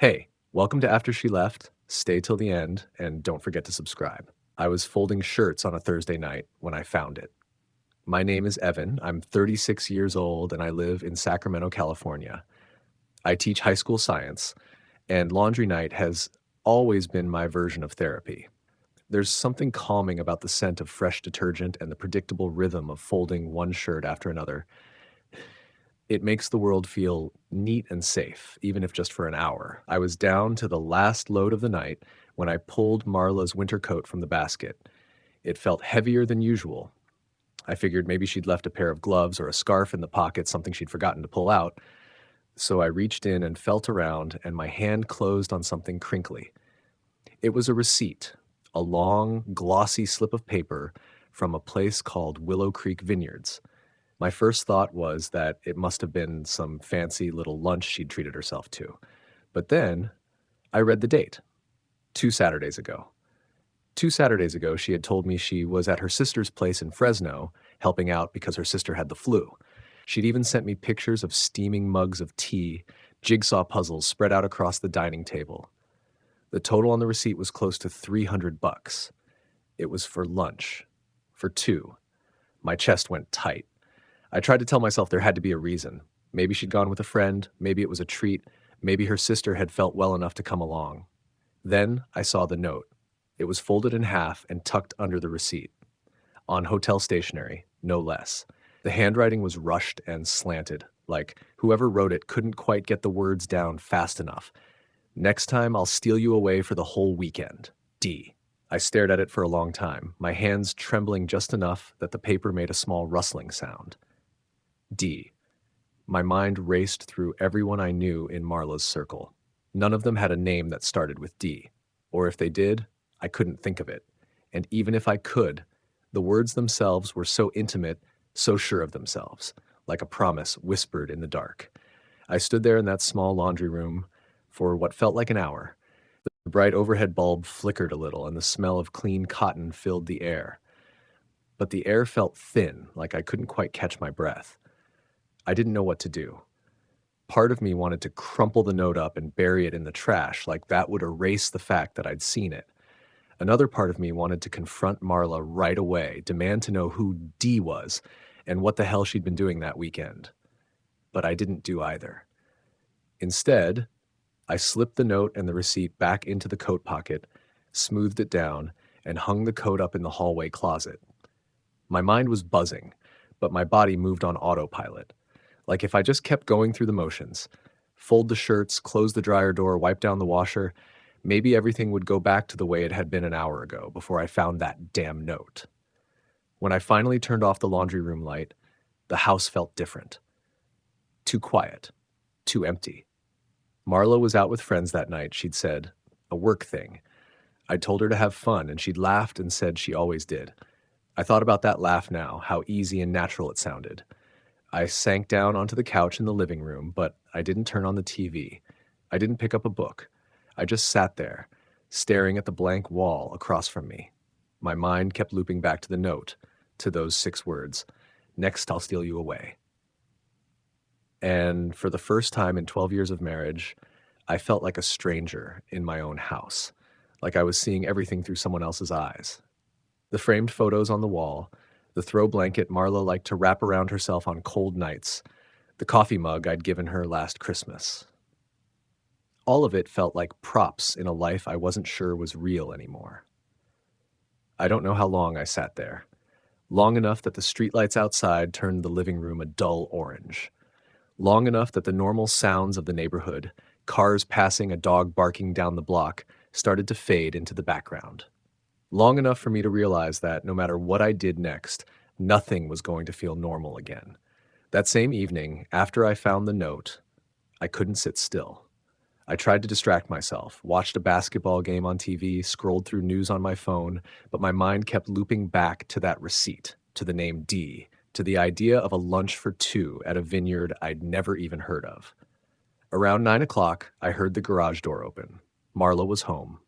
Hey, welcome to After She Left. Stay till the end and don't forget to subscribe. I was folding shirts on a Thursday night when I found it. My name is Evan. I'm 36 years old and I live in Sacramento, California. I teach high school science, and laundry night has always been my version of therapy. There's something calming about the scent of fresh detergent and the predictable rhythm of folding one shirt after another. It makes the world feel neat and safe, even if just for an hour. I was down to the last load of the night when I pulled Marla's winter coat from the basket. It felt heavier than usual. I figured maybe she'd left a pair of gloves or a scarf in the pocket, something she'd forgotten to pull out. So I reached in and felt around, and my hand closed on something crinkly. It was a receipt, a long, glossy slip of paper from a place called Willow Creek Vineyards. My first thought was that it must have been some fancy little lunch she'd treated herself to. But then I read the date. 2 Saturdays ago. 2 Saturdays ago, she had told me she was at her sister's place in Fresno, helping out because her sister had the flu. She'd even sent me pictures of steaming mugs of tea, jigsaw puzzles spread out across the dining table. The total on the receipt was close to $300. It was for lunch. For two. My chest went tight. I tried to tell myself there had to be a reason. Maybe she'd gone with a friend, maybe it was a treat, maybe her sister had felt well enough to come along. Then I saw the note. It was folded in half and tucked under the receipt. On hotel stationery, no less. The handwriting was rushed and slanted, like whoever wrote it couldn't quite get the words down fast enough. Next time I'll steal you away for the whole weekend. D. I stared at it for a long time, my hands trembling just enough that the paper made a small rustling sound. D. My mind raced through everyone I knew in Marla's circle. None of them had a name that started with D. Or if they did, I couldn't think of it. And even if I could, the words themselves were so intimate, so sure of themselves, like a promise whispered in the dark. I stood there in that small laundry room for what felt like an hour. The bright overhead bulb flickered a little, and the smell of clean cotton filled the air. But the air felt thin, like I couldn't quite catch my breath. I didn't know what to do. Part of me wanted to crumple the note up and bury it in the trash, like that would erase the fact that I'd seen it. Another part of me wanted to confront Marla right away, demand to know who D was and what the hell she'd been doing that weekend. But I didn't do either. Instead, I slipped the note and the receipt back into the coat pocket, smoothed it down, and hung the coat up in the hallway closet. My mind was buzzing, but my body moved on autopilot. Like if I just kept going through the motions, fold the shirts, close the dryer door, wipe down the washer, maybe everything would go back to the way it had been an hour ago before I found that damn note. When I finally turned off the laundry room light, the house felt different. Too quiet. Too empty. Marla was out with friends that night, she'd said. A work thing. I told her to have fun, and she'd laughed and said she always did. I thought about that laugh now, how easy and natural it sounded. I sank down onto the couch in the living room, but I didn't turn on the TV. I didn't pick up a book. I just sat there, staring at the blank wall across from me. My mind kept looping back to the note, to those 6 words. Next, I'll steal you away. And for the first time in 12 years of marriage, I felt like a stranger in my own house, like I was seeing everything through someone else's eyes. The framed photos on the wall, the throw blanket Marla liked to wrap around herself on cold nights, the coffee mug I'd given her last Christmas. All of it felt like props in a life I wasn't sure was real anymore. I don't know how long I sat there. Long enough that the streetlights outside turned the living room a dull orange. Long enough that the normal sounds of the neighborhood, cars passing, a dog barking down the block, started to fade into the background. Long enough for me to realize that no matter what I did next, nothing was going to feel normal again. That same evening, after I found the note, I couldn't sit still. I tried to distract myself, watched a basketball game on TV, scrolled through news on my phone, but my mind kept looping back to that receipt, to the name D, to the idea of a lunch for 2 at a vineyard I'd never even heard of. Around 9 o'clock, I heard the garage door open. Marla was home.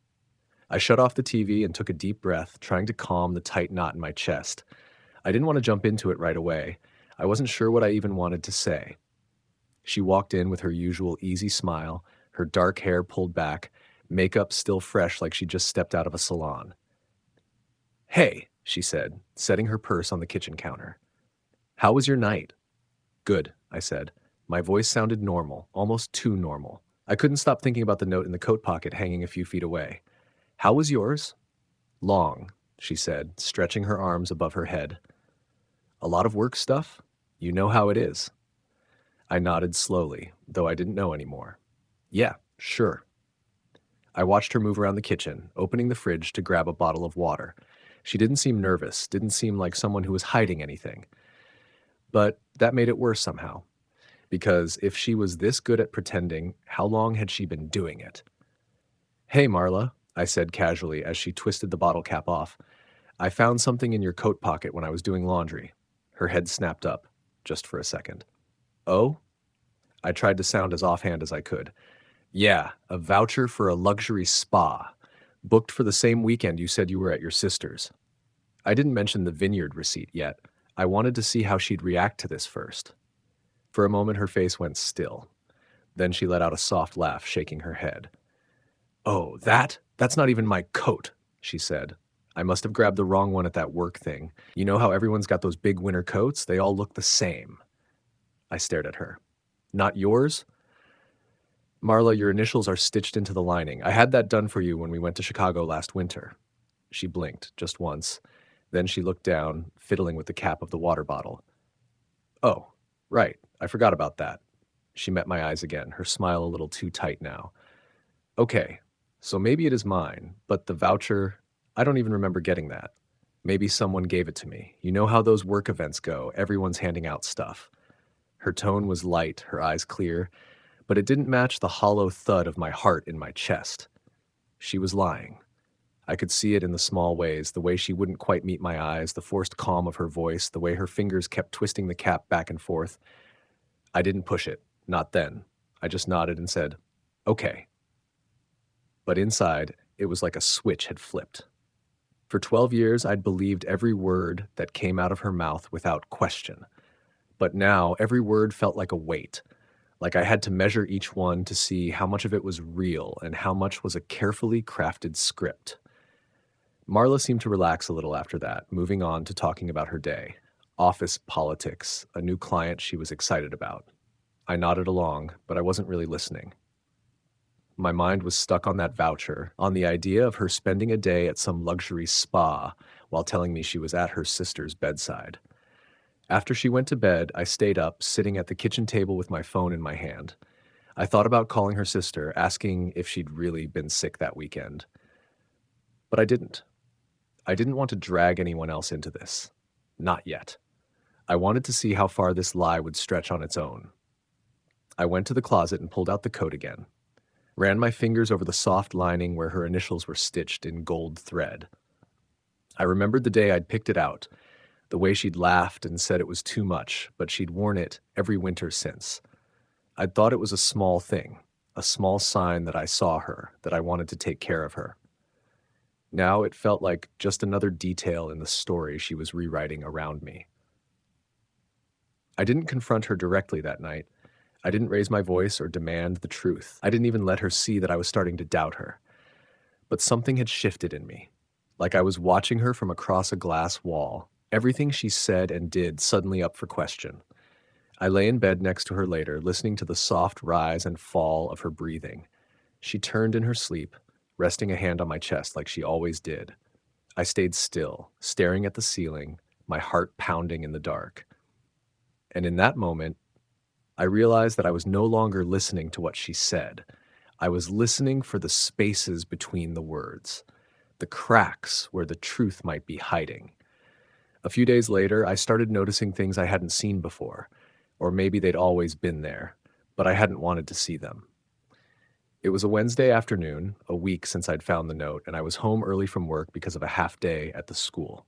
I shut off the TV and took a deep breath, trying to calm the tight knot in my chest. I didn't want to jump into it right away. I wasn't sure what I even wanted to say. She walked in with her usual easy smile, her dark hair pulled back, makeup still fresh like she just stepped out of a salon. "Hey," she said, setting her purse on the kitchen counter. "How was your night?" "Good," I said. My voice sounded normal, almost too normal. I couldn't stop thinking about the note in the coat pocket hanging a few feet away. "How was yours?" "Long," she said, stretching her arms above her head. "A lot of work stuff? You know how it is." I nodded slowly, though I didn't know anymore. "Yeah, sure." I watched her move around the kitchen, opening the fridge to grab a bottle of water. She didn't seem nervous, didn't seem like someone who was hiding anything. But that made it worse somehow, because if she was this good at pretending, how long had she been doing it? "Hey, Marla," I said casually as she twisted the bottle cap off. "I found something in your coat pocket when I was doing laundry." Her head snapped up, just for a second. "Oh?" I tried to sound as offhand as I could. "Yeah, a voucher for a luxury spa. Booked for the same weekend you said you were at your sister's." I didn't mention the vineyard receipt yet. I wanted to see how she'd react to this first. For a moment, her face went still. Then she let out a soft laugh, shaking her head. "Oh, that's not even my coat," she said. "I must have grabbed the wrong one at that work thing. You know how everyone's got those big winter coats? They all look the same." I stared at her. "Not yours?" "Marla, your initials are stitched into the lining. I had that done for you when we went to Chicago last winter." She blinked, just once. Then she looked down, fiddling with the cap of the water bottle. "Oh, right. I forgot about that." She met my eyes again, her smile a little too tight now. "Okay, so maybe it is mine, but the voucher, I don't even remember getting that. Maybe someone gave it to me. You know how those work events go, everyone's handing out stuff." Her tone was light, her eyes clear, but it didn't match the hollow thud of my heart in my chest. She was lying. I could see it in the small ways, the way she wouldn't quite meet my eyes, the forced calm of her voice, the way her fingers kept twisting the cap back and forth. I didn't push it, not then. I just nodded and said, "Okay." But inside, it was like a switch had flipped. For 12 years, I'd believed every word that came out of her mouth without question. But now, every word felt like a weight, like I had to measure each one to see how much of it was real and how much was a carefully crafted script. Marla seemed to relax a little after that, moving on to talking about her day. Office politics, a new client she was excited about. I nodded along, but I wasn't really listening. My mind was stuck on that voucher, on the idea of her spending a day at some luxury spa while telling me she was at her sister's bedside. After she went to bed, I stayed up, sitting at the kitchen table with my phone in my hand. I thought about calling her sister, asking if she'd really been sick that weekend. But I didn't. I didn't want to drag anyone else into this. Not yet. I wanted to see how far this lie would stretch on its own. I went to the closet and pulled out the coat again. Ran my fingers over the soft lining where her initials were stitched in gold thread. I remembered the day I'd picked it out, the way she'd laughed and said it was too much, but she'd worn it every winter since. I'd thought it was a small thing, a small sign that I saw her, that I wanted to take care of her. Now it felt like just another detail in the story she was rewriting around me. I didn't confront her directly that night. I didn't raise my voice or demand the truth. I didn't even let her see that I was starting to doubt her. But something had shifted in me, like I was watching her from across a glass wall, everything she said and did suddenly up for question. I lay in bed next to her later, listening to the soft rise and fall of her breathing. She turned in her sleep, resting a hand on my chest like she always did. I stayed still, staring at the ceiling, my heart pounding in the dark. And in that moment, I realized that I was no longer listening to what she said. I was listening for the spaces between the words, the cracks where the truth might be hiding. A few days later, I started noticing things I hadn't seen before, or maybe they'd always been there, but I hadn't wanted to see them. It was a Wednesday afternoon, a week since I'd found the note, and I was home early from work because of a half day at the school.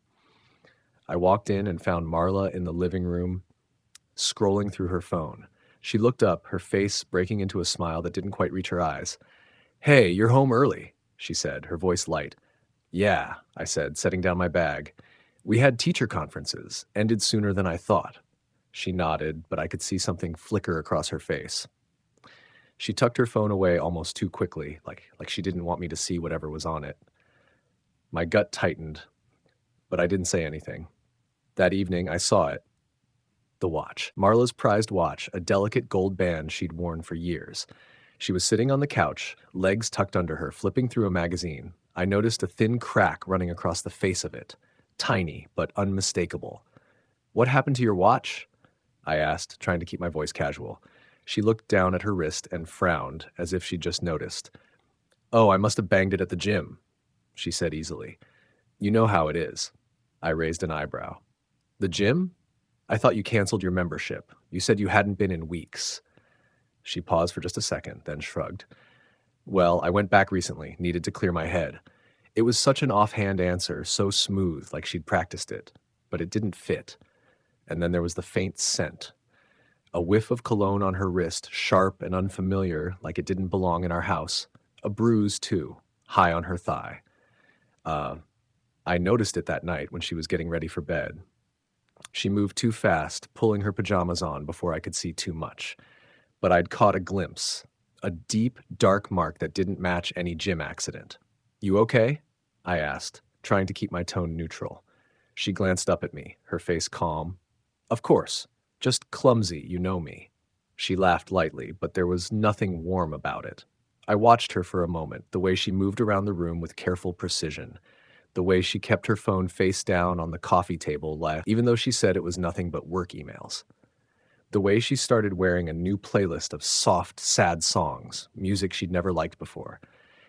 I walked in and found Marla in the living room, scrolling through her phone. She looked up, her face breaking into a smile that didn't quite reach her eyes. "Hey, you're home early," she said, her voice light. "Yeah," I said, setting down my bag. "We had teacher conferences, ended sooner than I thought." She nodded, but I could see something flicker across her face. She tucked her phone away almost too quickly, like she didn't want me to see whatever was on it. My gut tightened, but I didn't say anything. That evening, I saw it. The watch. Marla's prized watch, a delicate gold band she'd worn for years. She was sitting on the couch, legs tucked under her, flipping through a magazine. I noticed a thin crack running across the face of it. Tiny, but unmistakable. "What happened to your watch?" I asked, trying to keep my voice casual. She looked down at her wrist and frowned, as if she'd just noticed. "Oh, I must have banged it at the gym," she said easily. "You know how it is." I raised an eyebrow. "The gym? I thought you canceled your membership. You said you hadn't been in weeks." She paused for just a second, then shrugged. "Well, I went back recently, needed to clear my head." It was such an offhand answer, so smooth, like she'd practiced it. But it didn't fit. And then there was the faint scent. A whiff of cologne on her wrist, sharp and unfamiliar, like it didn't belong in our house. A bruise, too, high on her thigh. I noticed it that night when she was getting ready for bed. She moved too fast, pulling her pajamas on before I could see too much. But I'd caught a glimpse. A deep, dark mark that didn't match any gym accident. "You okay?" I asked, trying to keep my tone neutral. She glanced up at me, her face calm. "Of course. Just clumsy, you know me." She laughed lightly, but there was nothing warm about it. I watched her for a moment, the way she moved around the room with careful precision, the way she kept her phone face down on the coffee table, even though she said it was nothing but work emails. The way she started wearing a new playlist of soft, sad songs, music she'd never liked before.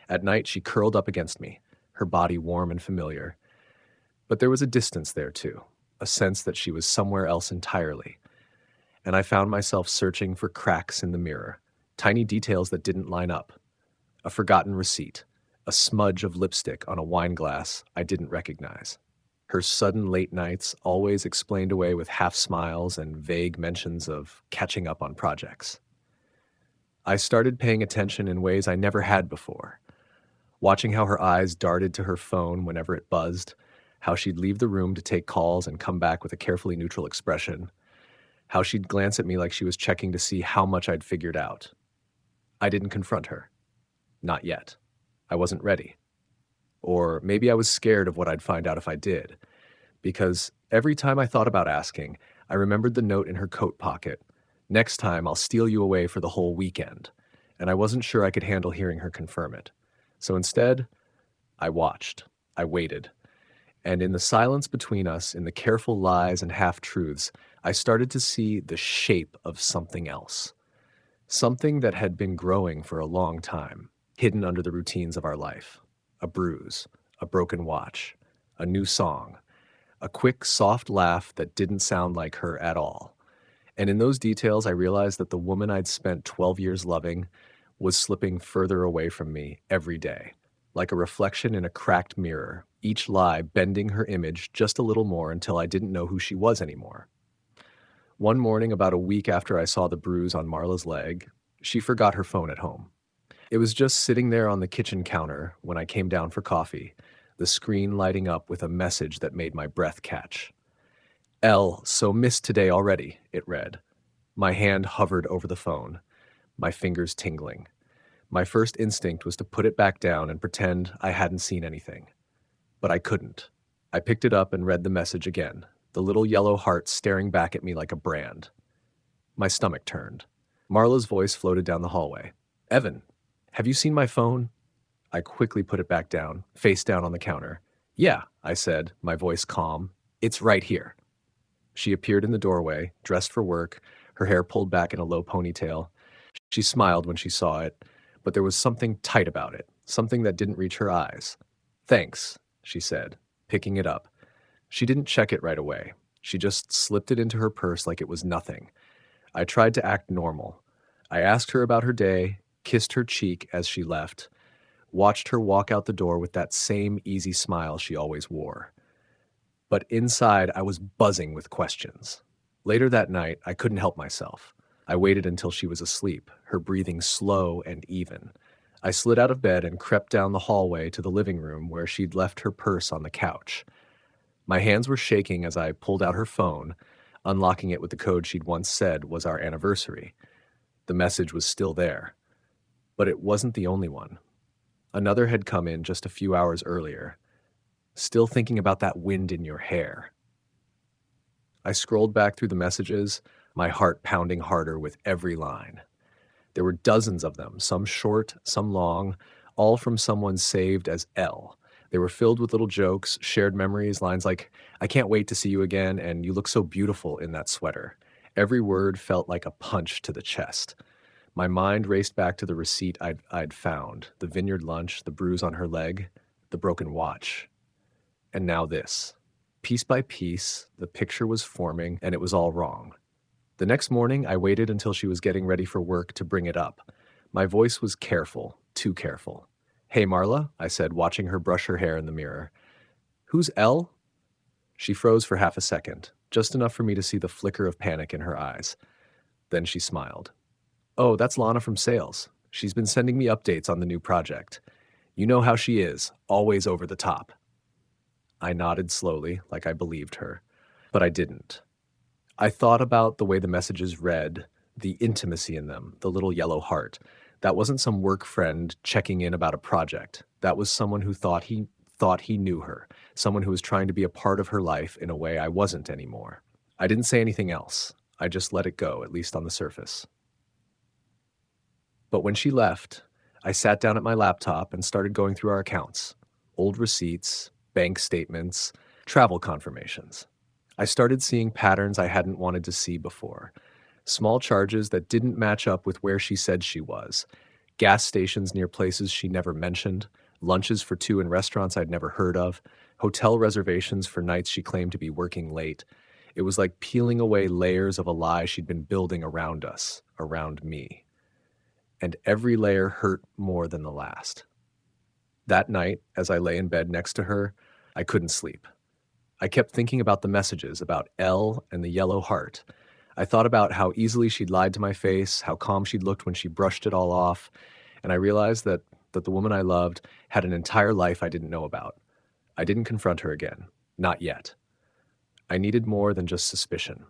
At night, she curled up against me, her body warm and familiar. But there was a distance there, too, a sense that she was somewhere else entirely. And I found myself searching for cracks in the mirror, tiny details that didn't line up. A forgotten receipt, a smudge of lipstick on a wine glass I didn't recognize. Her sudden late nights always explained away with half smiles and vague mentions of catching up on projects. I started paying attention in ways I never had before, watching how her eyes darted to her phone whenever it buzzed, how she'd leave the room to take calls and come back with a carefully neutral expression, how she'd glance at me like she was checking to see how much I'd figured out. I didn't confront her. Not yet. I wasn't ready. Or maybe I was scared of what I'd find out if I did, because every time I thought about asking, I remembered the note in her coat pocket. "Next time, I'll steal you away for the whole weekend." And I wasn't sure I could handle hearing her confirm it. So instead, I watched. I waited. And in the silence between us, in the careful lies and half-truths, I started to see the shape of something else. Something that had been growing for a long time, hidden under the routines of our life. A bruise, a broken watch, a new song, a quick, soft laugh that didn't sound like her at all. And in those details, I realized that the woman I'd spent 12 years loving was slipping further away from me every day, like a reflection in a cracked mirror, each lie bending her image just a little more until I didn't know who she was anymore. One morning, about a week after I saw the bruise on Marla's leg, she forgot her phone at home. It was just sitting there on the kitchen counter when I came down for coffee, the screen lighting up with a message that made my breath catch. "L, so missed today already," it read. My hand hovered over the phone, my fingers tingling. My first instinct was to put it back down and pretend I hadn't seen anything. But I couldn't. I picked it up and read the message again, the little yellow heart staring back at me like a brand. My stomach turned. Marla's voice floated down the hallway. "Evan, have you seen my phone?" I quickly put it back down, face down on the counter. "Yeah," I said, my voice calm. "It's right here." She appeared in the doorway, dressed for work, her hair pulled back in a low ponytail. She smiled when she saw it, but there was something tight about it, something that didn't reach her eyes. "Thanks," she said, picking it up. She didn't check it right away. She just slipped it into her purse like it was nothing. I tried to act normal. I asked her about her day, kissed her cheek as she left, watched her walk out the door with that same easy smile she always wore. But inside, I was buzzing with questions. Later that night, I couldn't help myself. I waited until she was asleep, her breathing slow and even. I slid out of bed and crept down the hallway to the living room where she'd left her purse on the couch. My hands were shaking as I pulled out her phone, unlocking it with the code she'd once said was our anniversary. The message was still there. But it wasn't the only one. Another had come in just a few hours earlier. Still thinking about that wind in your hair. I scrolled back through the messages, my heart pounding harder with every line. There were dozens of them, some short, some long, all from someone saved as L. They were filled with little jokes, shared memories, lines like, "I can't wait to see you again," and "You look so beautiful in that sweater." Every word felt like a punch to the chest. My mind raced back to the receipt I'd found, the vineyard lunch, the bruise on her leg, the broken watch. And now this. Piece by piece, the picture was forming, and it was all wrong. The next morning, I waited until she was getting ready for work to bring it up. My voice was careful, too careful. "Hey, Marla," I said, watching her brush her hair in the mirror. "Who's L?" She froze for half a second, just enough for me to see the flicker of panic in her eyes. Then she smiled. "Oh, that's Lana from sales. She's been sending me updates on the new project. You know how she is, always over the top." I nodded slowly, like I believed her, but I didn't. I thought about the way the messages read, the intimacy in them, the little yellow heart. That wasn't some work friend checking in about a project. That was someone who thought he knew her, someone who was trying to be a part of her life in a way I wasn't anymore. I didn't say anything else. I just let it go, at least on the surface. But when she left, I sat down at my laptop and started going through our accounts. Old receipts, bank statements, travel confirmations. I started seeing patterns I hadn't wanted to see before. Small charges that didn't match up with where she said she was. Gas stations near places she never mentioned. Lunches for two in restaurants I'd never heard of. Hotel reservations for nights she claimed to be working late. It was like peeling away layers of a lie she'd been building around us, around me. And every layer hurt more than the last. That night, as I lay in bed next to her, I couldn't sleep. I kept thinking about the messages, about L and the yellow heart. I thought about how easily she'd lied to my face, how calm she'd looked when she brushed it all off, and I realized that the woman I loved had an entire life I didn't know about. I didn't confront her again. Not yet. I needed more than just suspicion.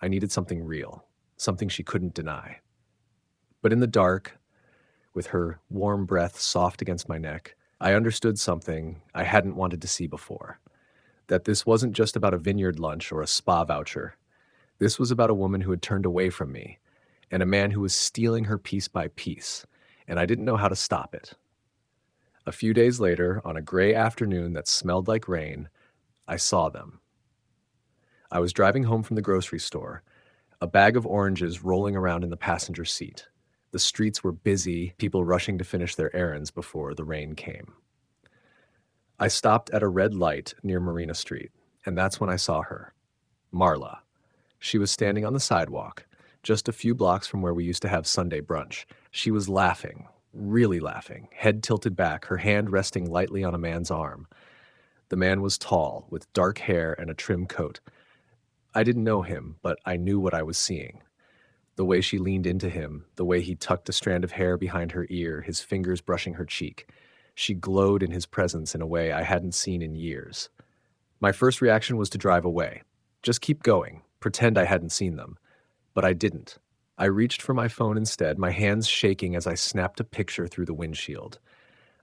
I needed something real, something she couldn't deny. But in the dark, with her warm breath soft against my neck, I understood something I hadn't wanted to see before. That this wasn't just about a vineyard lunch or a spa voucher. This was about a woman who had turned away from me, and a man who was stealing her piece by piece, and I didn't know how to stop it. A few days later, on a gray afternoon that smelled like rain, I saw them. I was driving home from the grocery store, a bag of oranges rolling around in the passenger seat. The streets were busy, people rushing to finish their errands before the rain came. I stopped at a red light near Marina Street, and that's when I saw her. Marla. She was standing on the sidewalk, just a few blocks from where we used to have Sunday brunch. She was laughing, really laughing, head tilted back, her hand resting lightly on a man's arm. The man was tall, with dark hair and a trim coat. I didn't know him, but I knew what I was seeing. The way she leaned into him, the way he tucked a strand of hair behind her ear, his fingers brushing her cheek. She glowed in his presence in a way I hadn't seen in years. My first reaction was to drive away. Just keep going, pretend I hadn't seen them. But I didn't. I reached for my phone instead, my hands shaking as I snapped a picture through the windshield.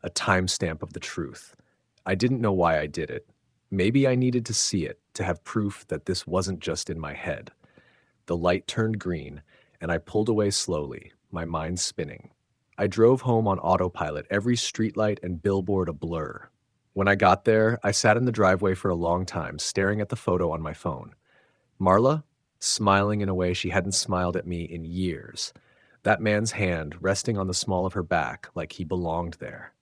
A timestamp of the truth. I didn't know why I did it. Maybe I needed to see it, to have proof that this wasn't just in my head. The light turned green, and I pulled away slowly, my mind spinning. I drove home on autopilot, every streetlight and billboard a blur. When I got there, I sat in the driveway for a long time, staring at the photo on my phone. Marla, smiling in a way she hadn't smiled at me in years. That man's hand resting on the small of her back like he belonged there.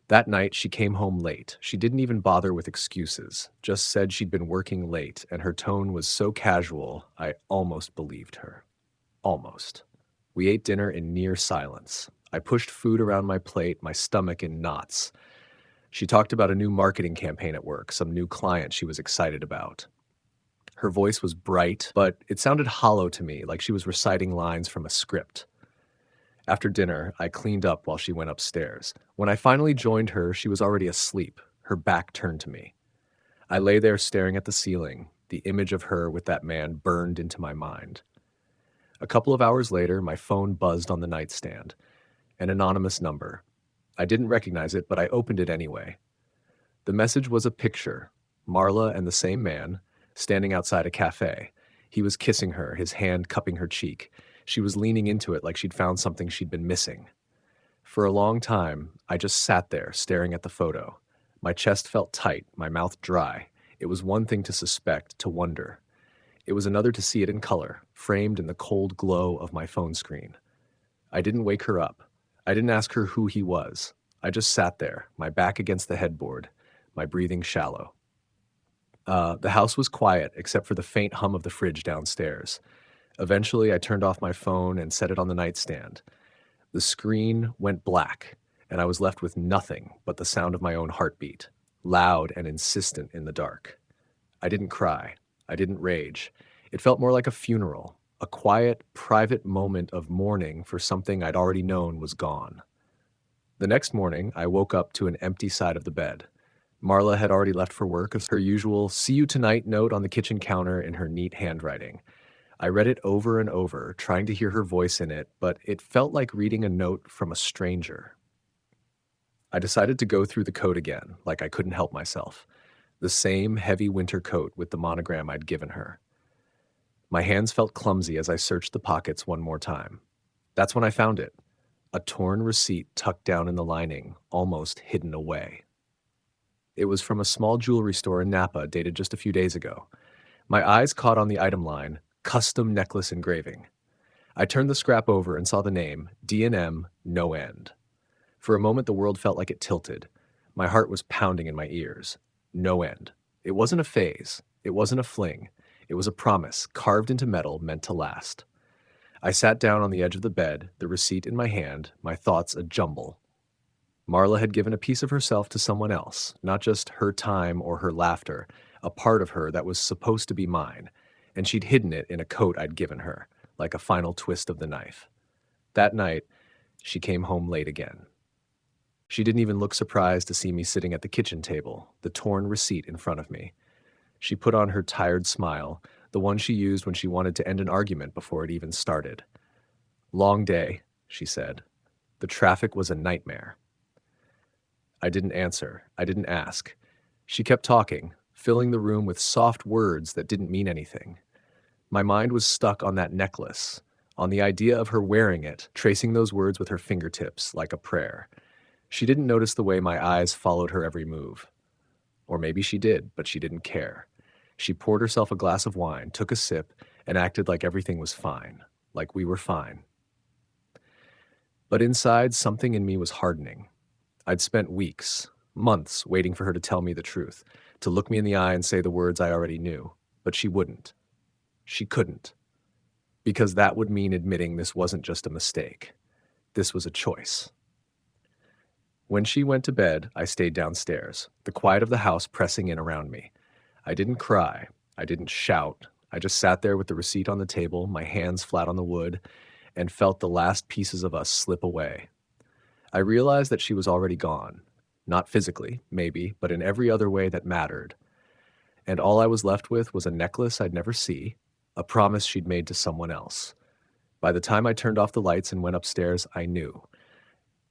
That night, she came home late. She didn't even bother with excuses, just said she'd been working late, and her tone was so casual, I almost believed her. Almost. We ate dinner in near silence. I pushed food around my plate, my stomach in knots. She talked about a new marketing campaign at work, some new client she was excited about. Her voice was bright, but it sounded hollow to me, like she was reciting lines from a script. After dinner, I cleaned up while she went upstairs. When I finally joined her, she was already asleep, her back turned to me. I lay there staring at the ceiling, the image of her with that man burned into my mind. A couple of hours later, my phone buzzed on the nightstand. An anonymous number. I didn't recognize it, but I opened it anyway. The message was a picture. Marla and the same man, standing outside a cafe. He was kissing her, his hand cupping her cheek. She was leaning into it like she'd found something she'd been missing. For a long time, I just sat there, staring at the photo. My chest felt tight, my mouth dry. It was one thing to suspect, to wonder. It was another to see it in color, framed in the cold glow of my phone screen. I didn't wake her up. I didn't ask her who he was. I just sat there, my back against the headboard, my breathing shallow. The house was quiet, except for the faint hum of the fridge downstairs. Eventually, I turned off my phone and set it on the nightstand. The screen went black, and I was left with nothing but the sound of my own heartbeat, loud and insistent in the dark. I didn't cry. I didn't rage. It felt more like a funeral, a quiet, private moment of mourning for something I'd already known was gone. The next morning, I woke up to an empty side of the bed. Marla had already left for work with her usual "see you tonight" note on the kitchen counter in her neat handwriting. I read it over and over, trying to hear her voice in it, but it felt like reading a note from a stranger. I decided to go through the coat again, like I couldn't help myself. The same heavy winter coat with the monogram I'd given her. My hands felt clumsy as I searched the pockets one more time. That's when I found it. A torn receipt tucked down in the lining, almost hidden away. It was from a small jewelry store in Napa, dated just a few days ago. My eyes caught on the item line, custom necklace engraving. I turned the scrap over and saw the name, D&M No End. For a moment, the world felt like it tilted. My heart was pounding in my ears. No end. It wasn't a phase. It wasn't a fling. It was a promise, carved into metal, meant to last. I sat down on the edge of the bed, the receipt in my hand, my thoughts a jumble. Marla had given a piece of herself to someone else, not just her time or her laughter, a part of her that was supposed to be mine, and she'd hidden it in a coat I'd given her, like a final twist of the knife. That night, she came home late again. She didn't even look surprised to see me sitting at the kitchen table, the torn receipt in front of me. She put on her tired smile, the one she used when she wanted to end an argument before it even started. "Long day," she said. "The traffic was a nightmare." I didn't answer. I didn't ask. She kept talking, filling the room with soft words that didn't mean anything. My mind was stuck on that necklace, on the idea of her wearing it, tracing those words with her fingertips like a prayer. She didn't notice the way my eyes followed her every move. Or maybe she did, but she didn't care. She poured herself a glass of wine, took a sip, and acted like everything was fine, like we were fine. But inside, something in me was hardening. I'd spent weeks, months, waiting for her to tell me the truth, to look me in the eye and say the words I already knew, but she wouldn't. She couldn't. Because that would mean admitting this wasn't just a mistake. This was a choice. When she went to bed, I stayed downstairs, the quiet of the house pressing in around me. I didn't cry. I didn't shout. I just sat there with the receipt on the table, my hands flat on the wood, and felt the last pieces of us slip away. I realized that she was already gone. Not physically, maybe, but in every other way that mattered. And all I was left with was a necklace I'd never see, a promise she'd made to someone else. By the time I turned off the lights and went upstairs, I knew.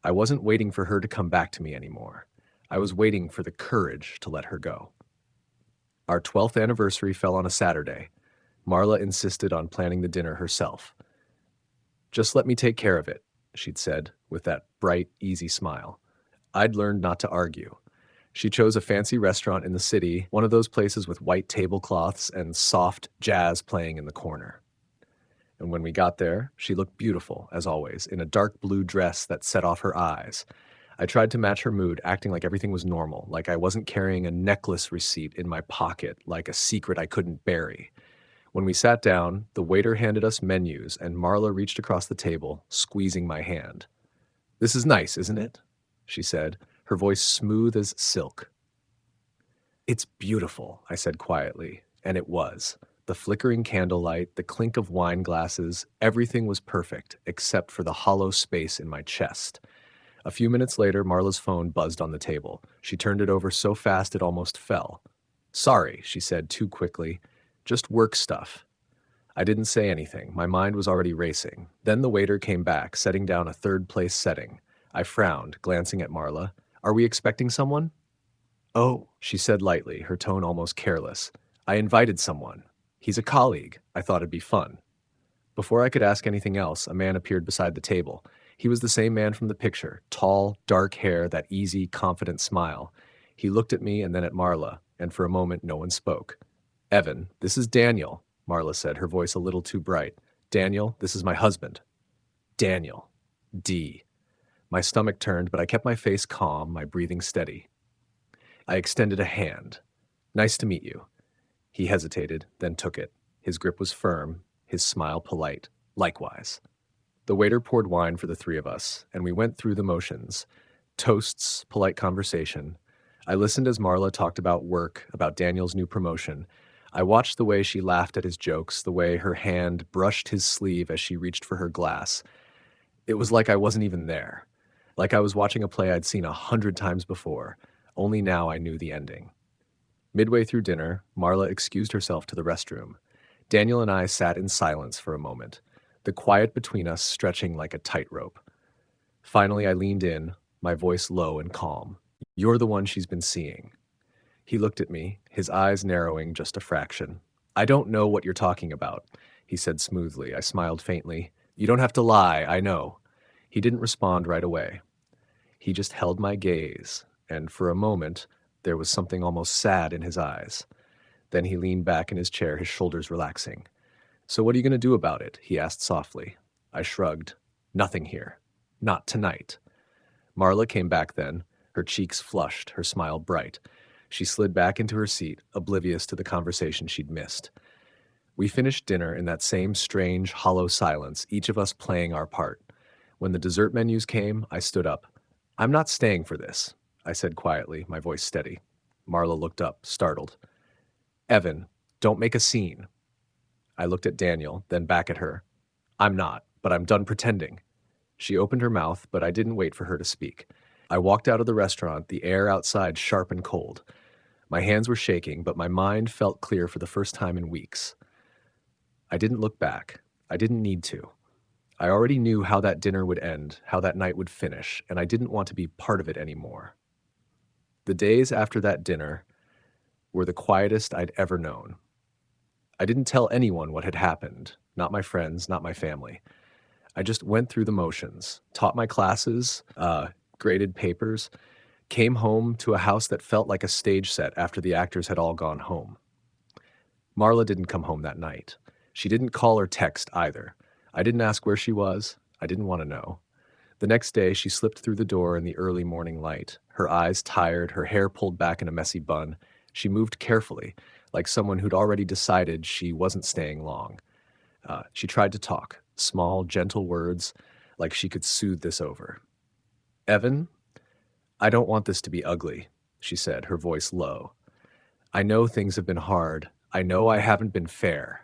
I wasn't waiting for her to come back to me anymore. I was waiting for the courage to let her go. Our 12th anniversary fell on a Saturday. Marla insisted on planning the dinner herself. "Just let me take care of it," she'd said, with that bright, easy smile. I'd learned not to argue. She chose a fancy restaurant in the city, one of those places with white tablecloths and soft jazz playing in the corner. And when we got there, she looked beautiful, as always, in a dark blue dress that set off her eyes. I tried to match her mood, acting like everything was normal, like I wasn't carrying a necklace receipt in my pocket, like a secret I couldn't bury. When we sat down, the waiter handed us menus, and Marla reached across the table, squeezing my hand. "This is nice, isn't it?" she said, her voice smooth as silk. "It's beautiful," I said quietly, and it was. The flickering candlelight, the clink of wine glasses, everything was perfect, except for the hollow space in my chest. A few minutes later, Marla's phone buzzed on the table. She turned it over so fast it almost fell. "Sorry," she said too quickly. "Just work stuff." I didn't say anything. My mind was already racing. Then the waiter came back, setting down a third-place setting. I frowned, glancing at Marla. Are we expecting someone? Oh, she said lightly, her tone almost careless. I invited someone. He's a colleague. I thought it'd be fun. Before I could ask anything else, a man appeared beside the table. He was the same man from the picture, tall, dark hair, that easy, confident smile. He looked at me and then at Marla, and for a moment no one spoke. Evan, this is Daniel, Marla said, her voice a little too bright. Daniel, this is my husband. Daniel. D. My stomach turned, but I kept my face calm, my breathing steady. I extended a hand. Nice to meet you. He hesitated, then took it. His grip was firm, his smile polite. Likewise. The waiter poured wine for the three of us, and we went through the motions. Toasts, polite conversation. I listened as Marla talked about work, about Daniel's new promotion. I watched the way she laughed at his jokes, the way her hand brushed his sleeve as she reached for her glass. It was like I wasn't even there. Like I was watching a play I'd seen 100 times before. Only now I knew the ending. Midway through dinner, Marla excused herself to the restroom. Daniel and I sat in silence for a moment, the quiet between us stretching like a tightrope. Finally, I leaned in, my voice low and calm. You're the one she's been seeing. He looked at me, his eyes narrowing just a fraction. I don't know what you're talking about, he said smoothly. I smiled faintly. You don't have to lie, I know. He didn't respond right away. He just held my gaze, and for a moment, there was something almost sad in his eyes. Then he leaned back in his chair, his shoulders relaxing. So what are you going to do about it? He asked softly. I shrugged. Nothing here. Not tonight. Marla came back then, her cheeks flushed, her smile bright. She slid back into her seat, oblivious to the conversation she'd missed. We finished dinner in that same strange, hollow silence, each of us playing our part. When the dessert menus came, I stood up. I'm not staying for this, I said quietly, my voice steady. Marla looked up, startled. Evan, don't make a scene. I looked at Daniel, then back at her. I'm not, but I'm done pretending. She opened her mouth, but I didn't wait for her to speak. I walked out of the restaurant, the air outside sharp and cold. My hands were shaking, but my mind felt clear for the first time in weeks. I didn't look back. I didn't need to. I already knew how that dinner would end, how that night would finish, and I didn't want to be part of it anymore. The days after that dinner were the quietest I'd ever known. I didn't tell anyone what had happened, not my friends, not my family. I just went through the motions, taught my classes, graded papers, came home to a house that felt like a stage set after the actors had all gone home. Marla didn't come home that night. She didn't call or text either. I didn't ask where she was. I didn't want to know. The next day, she slipped through the door in the early morning light, her eyes tired, her hair pulled back in a messy bun. She moved carefully, like someone who'd already decided she wasn't staying long. She tried to talk, small, gentle words, like she could soothe this over. Evan, I don't want this to be ugly, she said, her voice low. I know things have been hard. I know I haven't been fair.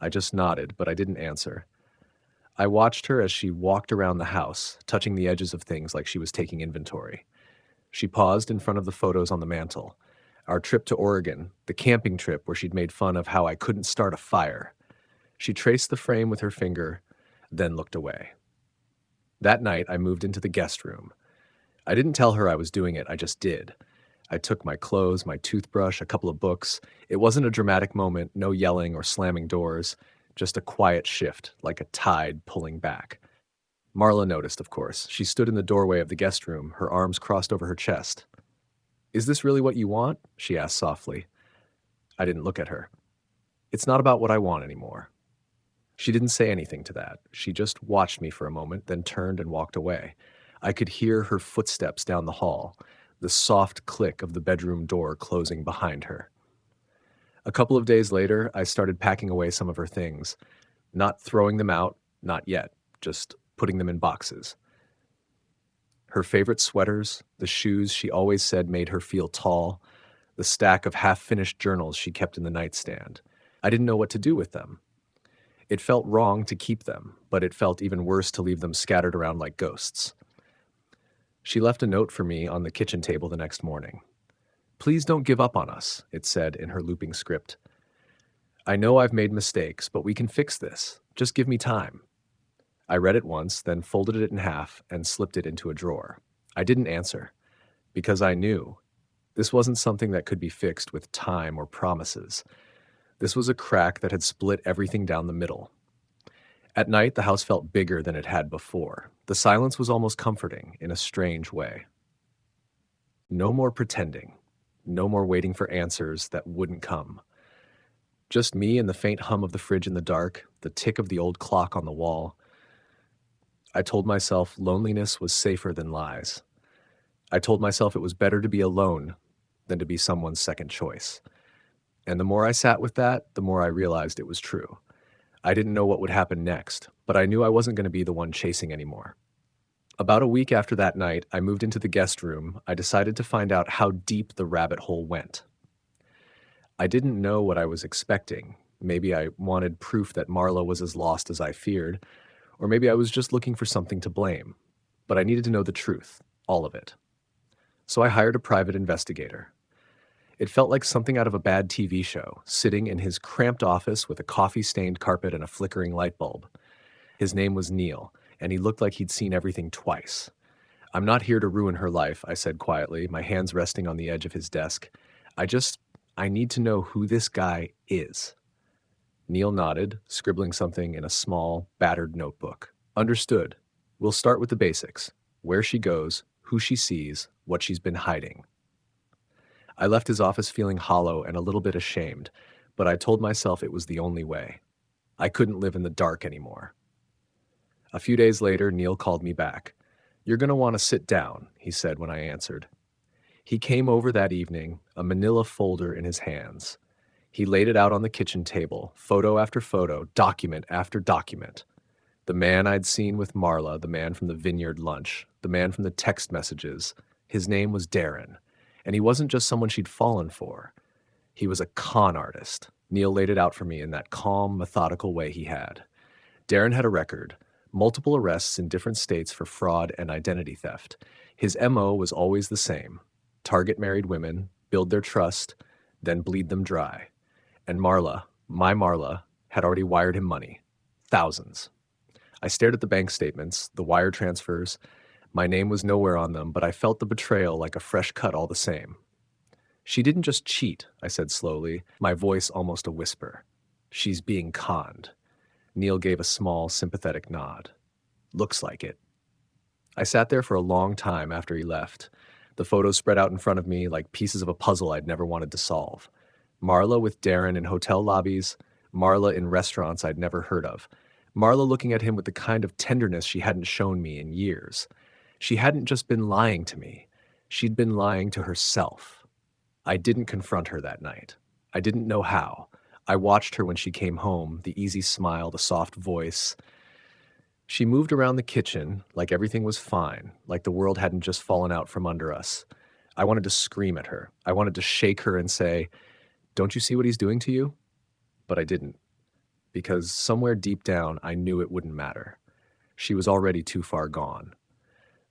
I just nodded, but I didn't answer. I watched her as she walked around the house, touching the edges of things like she was taking inventory. She paused in front of the photos on the mantel. Our trip to Oregon, the camping trip where she'd made fun of how I couldn't start a fire. She traced the frame with her finger, then looked away. That night, I moved into the guest room. I didn't tell her I was doing it, I just did. I took my clothes, my toothbrush, a couple of books. It wasn't a dramatic moment, no yelling or slamming doors, just a quiet shift, like a tide pulling back. Marla noticed, of course. She stood in the doorway of the guest room, her arms crossed over her chest. Is this really what you want? She asked softly. I didn't look at her. It's not about what I want anymore. She didn't say anything to that. She just watched me for a moment, then turned and walked away. I could hear her footsteps down the hall, the soft click of the bedroom door closing behind her. A couple of days later, I started packing away some of her things. Not throwing them out, not yet, just putting them in boxes. Her favorite sweaters, the shoes she always said made her feel tall, the stack of half-finished journals she kept in the nightstand. I didn't know what to do with them. It felt wrong to keep them, but it felt even worse to leave them scattered around like ghosts. She left a note for me on the kitchen table the next morning. Please don't give up on us, it said in her looping script. I know I've made mistakes, but we can fix this. Just give me time. I read it once, then folded it in half and slipped it into a drawer. I didn't answer, because I knew this wasn't something that could be fixed with time or promises. This was a crack that had split everything down the middle. At night, the house felt bigger than it had before. The silence was almost comforting in a strange way. No more pretending. No more waiting for answers that wouldn't come. Just me and the faint hum of the fridge in the dark, the tick of the old clock on the wall. I told myself loneliness was safer than lies. I told myself it was better to be alone than to be someone's second choice. And the more I sat with that, the more I realized it was true. I didn't know what would happen next, but I knew I wasn't going to be the one chasing anymore. About a week after that night, I moved into the guest room. I decided to find out how deep the rabbit hole went. I didn't know what I was expecting. Maybe I wanted proof that Marla was as lost as I feared, or maybe I was just looking for something to blame. But I needed to know the truth, all of it. So I hired a private investigator. It felt like something out of a bad TV show, sitting in his cramped office with a coffee-stained carpet and a flickering light bulb. His name was Neil, and he looked like he'd seen everything twice. "I'm not here to ruin her life," I said quietly, my hands resting on the edge of his desk. I need to know who this guy is." Neil nodded, scribbling something in a small, battered notebook. "Understood. We'll start with the basics. Where she goes, who she sees, what she's been hiding." I left his office feeling hollow and a little bit ashamed, but I told myself it was the only way. I couldn't live in the dark anymore. A few days later, Neil called me back. "You're going to want to sit down," he said when I answered. He came over that evening, a manila folder in his hands. He laid it out on the kitchen table, photo after photo, document after document. The man I'd seen with Marla, the man from the vineyard lunch, the man from the text messages. His name was Darren, and he wasn't just someone she'd fallen for. He was a con artist. Neil laid it out for me in that calm, methodical way he had. Darren had a record, multiple arrests in different states for fraud and identity theft. His MO was always the same: target married women, build their trust, then bleed them dry. And Marla, my Marla, had already wired him money. Thousands. I stared at the bank statements, the wire transfers. My name was nowhere on them, but I felt the betrayal like a fresh cut all the same. "She didn't just cheat," I said slowly, my voice almost a whisper. "She's being conned." Neil gave a small, sympathetic nod. "Looks like it." I sat there for a long time after he left. The photos spread out in front of me like pieces of a puzzle I'd never wanted to solve. Marla with Darren in hotel lobbies, Marla in restaurants I'd never heard of, Marla looking at him with the kind of tenderness she hadn't shown me in years. She hadn't just been lying to me. She'd been lying to herself. I didn't confront her that night. I didn't know how. I watched her when she came home, the easy smile, the soft voice. She moved around the kitchen like everything was fine, like the world hadn't just fallen out from under us. I wanted to scream at her. I wanted to shake her and say, "Don't you see what he's doing to you?" But I didn't, because somewhere deep down I knew it wouldn't matter. She was already too far gone.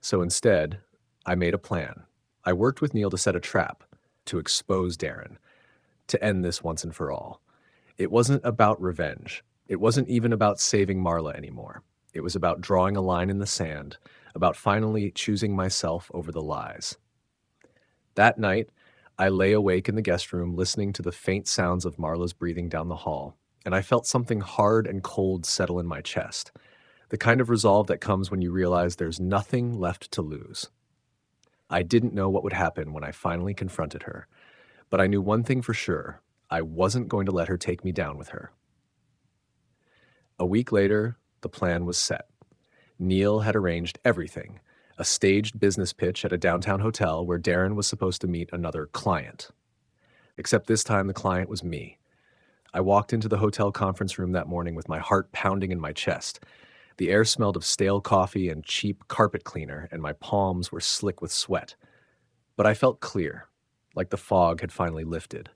So instead, I made a plan. I worked with Neil to set a trap, to expose Darren, to end this once and for all. It wasn't about revenge. It wasn't even about saving Marla anymore. It was about drawing a line in the sand, about finally choosing myself over the lies. That night, I lay awake in the guest room listening to the faint sounds of Marla's breathing down the hall, and I felt something hard and cold settle in my chest, the kind of resolve that comes when you realize there's nothing left to lose. I didn't know what would happen when I finally confronted her, but I knew one thing for sure: I wasn't going to let her take me down with her. A week later, the plan was set. Neil had arranged everything: a staged business pitch at a downtown hotel where Darren was supposed to meet another client. Except this time the client was me. I walked into the hotel conference room that morning with my heart pounding in my chest. The air smelled of stale coffee and cheap carpet cleaner, and my palms were slick with sweat. But I felt clear, like the fog had finally lifted.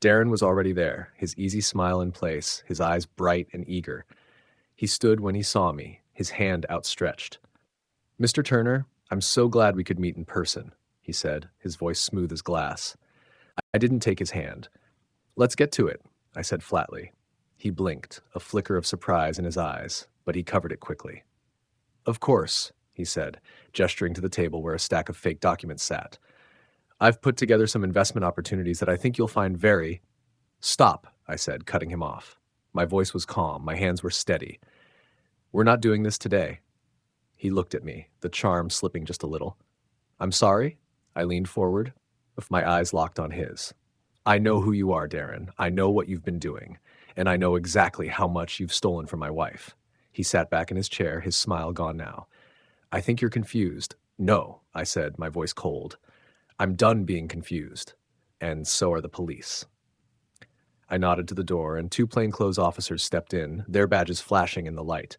Darren was already there, his easy smile in place, his eyes bright and eager. He stood when he saw me, his hand outstretched. "Mr. Turner, I'm so glad we could meet in person," he said, his voice smooth as glass. I didn't take his hand. "Let's get to it. I said flatly. He blinked, a flicker of surprise in his eyes, but he covered it quickly. Of course, he said, gesturing to the table where a stack of fake documents sat. I've put together some investment opportunities that I think you'll find very— Stop, I said, cutting him off. My voice was calm, my hands were steady. We're not doing this today. He looked at me, the charm slipping just a little. I'm sorry? I leaned forward, with my eyes locked on his. I know who you are, Darren. I know what you've been doing, and I know exactly how much you've stolen from my wife. He sat back in his chair, his smile gone now. I think you're confused. No, I said, my voice cold. I'm done being confused, and so are the police. I nodded to the door, and two plainclothes officers stepped in, their badges flashing in the light.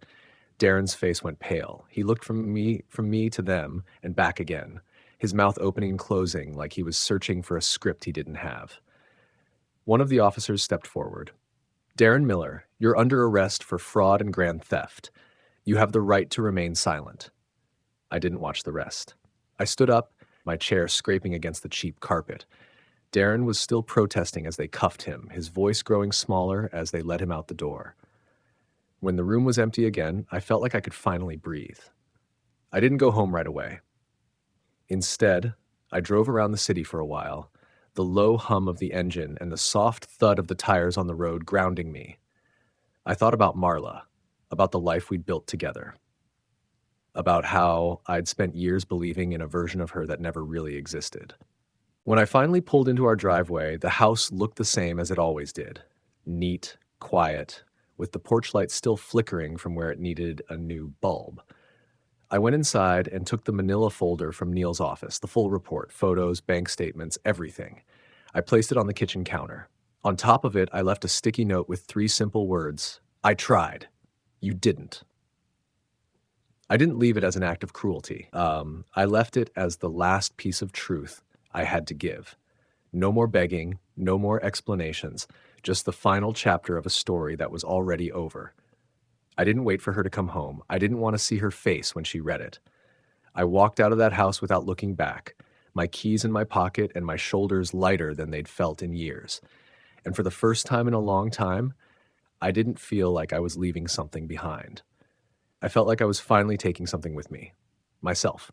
Darren's face went pale. He looked from me to them and back again, his mouth opening and closing like he was searching for a script he didn't have. One of the officers stepped forward. Darren Miller, you're under arrest for fraud and grand theft. You have the right to remain silent. I didn't watch the rest. I stood up, my chair scraping against the cheap carpet. Darren was still protesting as they cuffed him, his voice growing smaller as they led him out the door. When the room was empty again, I felt like I could finally breathe. I didn't go home right away. Instead, I drove around the city for a while, the low hum of the engine and the soft thud of the tires on the road grounding me. I thought about Marla, about the life we'd built together, about how I'd spent years believing in a version of her that never really existed. When I finally pulled into our driveway, the house looked the same as it always did. Neat, quiet, with the porch light still flickering from where it needed a new bulb. I went inside and took the manila folder from Neil's office, the full report, photos, bank statements, everything. I placed it on the kitchen counter. On top of it, I left a sticky note with 3 simple words. I tried. You didn't. I didn't leave it as an act of cruelty. I left it as the last piece of truth I had to give. No more begging, no more explanations, just the final chapter of a story that was already over. I didn't wait for her to come home. I didn't want to see her face when she read it. I walked out of that house without looking back, my keys in my pocket and my shoulders lighter than they'd felt in years. And for the first time in a long time, I didn't feel like I was leaving something behind. I felt like I was finally taking something with me. Myself.